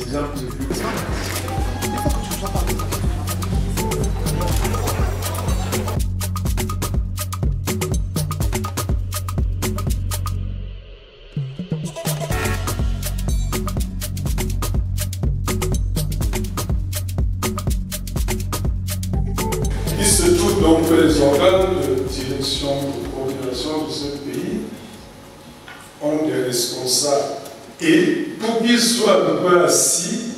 exemples de plus. Il faut que tu sois pas. Il se trouve donc que les organes de direction de coordination de ce pays ont des responsables. Et pour qu'ils soient un peu assis,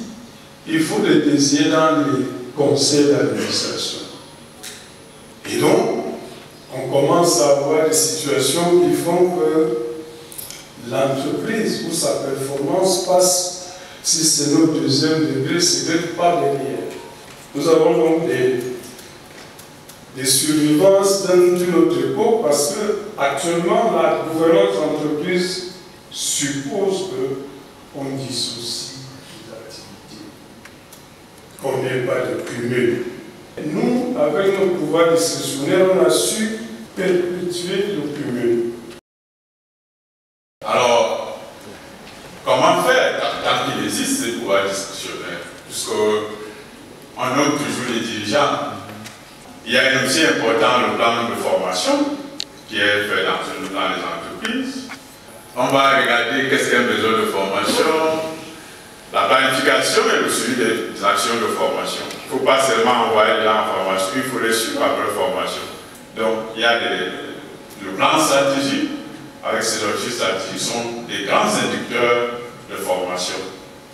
il faut les désigner dans les conseils d'administration. Et donc, on commence à avoir des situations qui font que l'entreprise ou sa performance passe, si c'est notre deuxième degré, c'est d'être pas derrière. Nous avons donc des survivances d'une autre époque parce que actuellement la gouvernance d'entreprise suppose qu'on dissocie les activités, qu'on n'ait pas de cumul. Nous, avec nos pouvoirs discrétionnaires, on a su perpétuer le cumul. Alors, comment faire tant qu'il existe ces pouvoirs discrétionnaires? Puisqu'on note toujours les dirigeants. Il y a un outil important, le plan de formation, qui est fait dans les entreprises. On va regarder qu'est-ce qu'il y a besoin de formation, la planification et le suivi des actions de formation. Il ne faut pas seulement envoyer les gens en formation, il faut les suivre après formation. Donc, il y a le plan stratégique, avec ces objectifs stratégiques, sont des grands inducteurs de formation.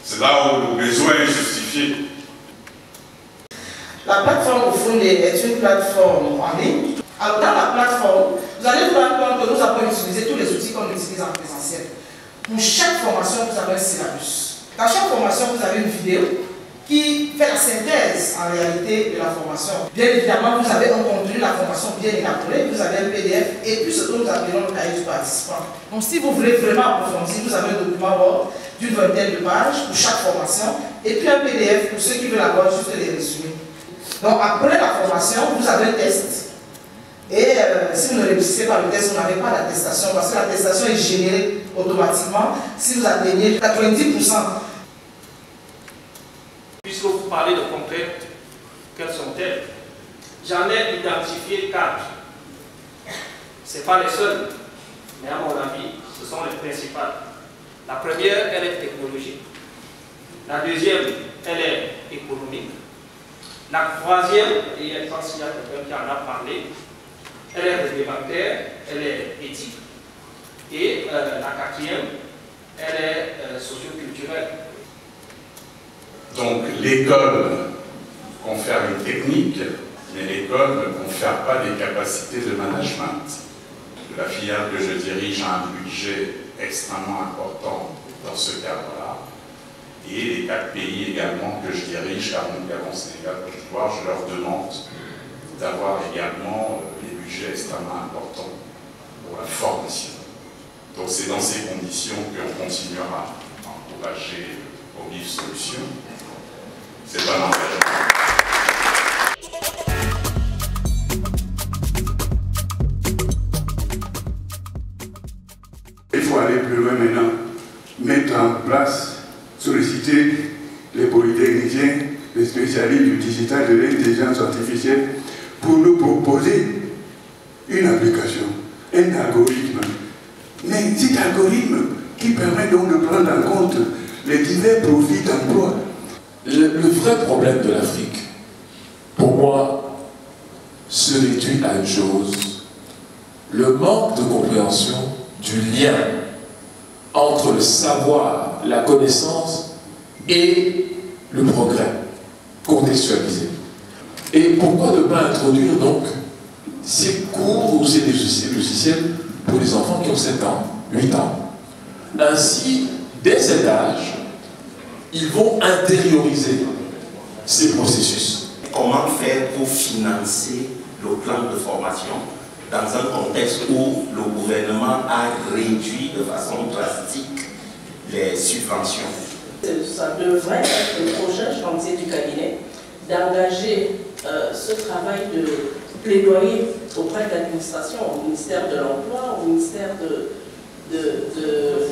C'est là où le besoin est justifié. La plateforme Ofunde est une plateforme en ligne. Alors dans la plateforme, vous allez vous rendre compte que nous avons utilisé tous les outils qu'on utilise en présentiel. Pour chaque formation, vous avez un syllabus. Dans chaque formation, vous avez une vidéo qui fait la synthèse en réalité de la formation. Bien évidemment, vous avez un contenu de la formation bien élaboré, vous avez un PDF et puis ce que nous appelons le cahier du participant. Donc si vous voulez vraiment approfondir, vous avez un document Word d'une vingtaine de pages pour chaque formation et puis un PDF pour ceux qui veulent avoir juste les résumés. Donc après la formation, vous avez un test. Et si vous ne réussissez pas le test, vous n'avez pas d'attestation parce que l'attestation est générée automatiquement si vous atteignez 90%. Puisque vous parlez de contraintes, quelles sont-elles? J'en ai identifié 4. Ce n'est pas les seules, mais à mon avis, ce sont les principales. La première, elle est technologique. La deuxième, elle est économique. La troisième, et je pense qu'il y a quelqu'un qui en a parlé, elle est réglementaire, elle est éthique. Et la quatrième, elle est socio-culturelle. Donc l'école confère une technique, mais l'école ne confère pas des capacités de management. La filière que je dirige a un budget extrêmement important dans ce cadre-là. Et les 4 pays également que je dirige, Cameroun, Gabon, Sénégal, Côte d'Ivoire, je leur demande d'avoir également des budgets extrêmement importants pour la formation. Donc c'est dans ces conditions qu'on continuera à encourager Obif Solutions. C'est un engagement. Il faut aller plus loin maintenant, mettre en place, solliciter les polytechniciens, les spécialistes du digital, de l'intelligence artificielle, pour nous proposer une application, un algorithme. Mais cet algorithme qui permet donc de prendre en compte les divers profils d'emploi. Le vrai problème de l'Afrique, pour moi, se réduit à une chose: le manque de compréhension du lien entre le savoir, la connaissance et le progrès contextualisé. Et pourquoi ne pas introduire donc ces cours ou ces logiciels pour les enfants qui ont 7 ans, 8 ans? Ainsi, dès cet âge, ils vont intérioriser ces processus. Comment faire pour financer le plan de formation dans un contexte où le gouvernement a réduit de façon drastique les subventions? Ça devrait être le prochain chantier du cabinet d'engager ce travail de plaidoyer auprès de l'administration, au ministère de l'Emploi, au ministère de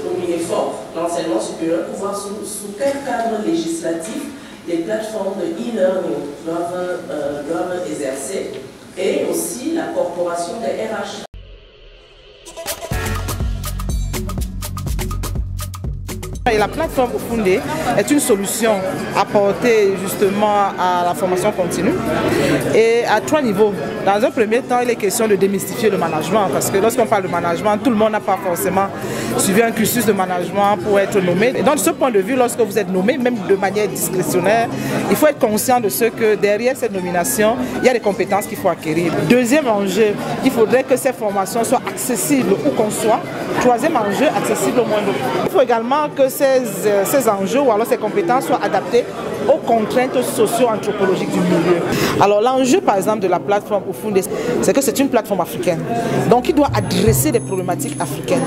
l'ONUNEFOR, l'enseignement supérieur, pour voir sous quel cadre législatif les plateformes de e-learning doivent exercer, et aussi la corporation des RH. Et la plateforme Ofunde est une solution apportée justement à la formation continue et à 3 niveaux. Dans un premier temps, il est question de démystifier le management parce que lorsqu'on parle de management, tout le monde n'a pas forcément suivi un cursus de management pour être nommé. Et donc de ce point de vue, lorsque vous êtes nommé, même de manière discrétionnaire, il faut être conscient de ce que derrière cette nomination, il y a des compétences qu'il faut acquérir. Deuxième enjeu, il faudrait que ces formations soient accessibles où qu'on soit. Troisième enjeu, accessible au moindre coût. Il faut également que ces enjeux ou alors ces compétences soient adaptées aux contraintes socio-anthropologiques du milieu. Alors l'enjeu par exemple de la plateforme Ofunde, c'est que c'est une plateforme africaine. Donc il doit adresser des problématiques africaines.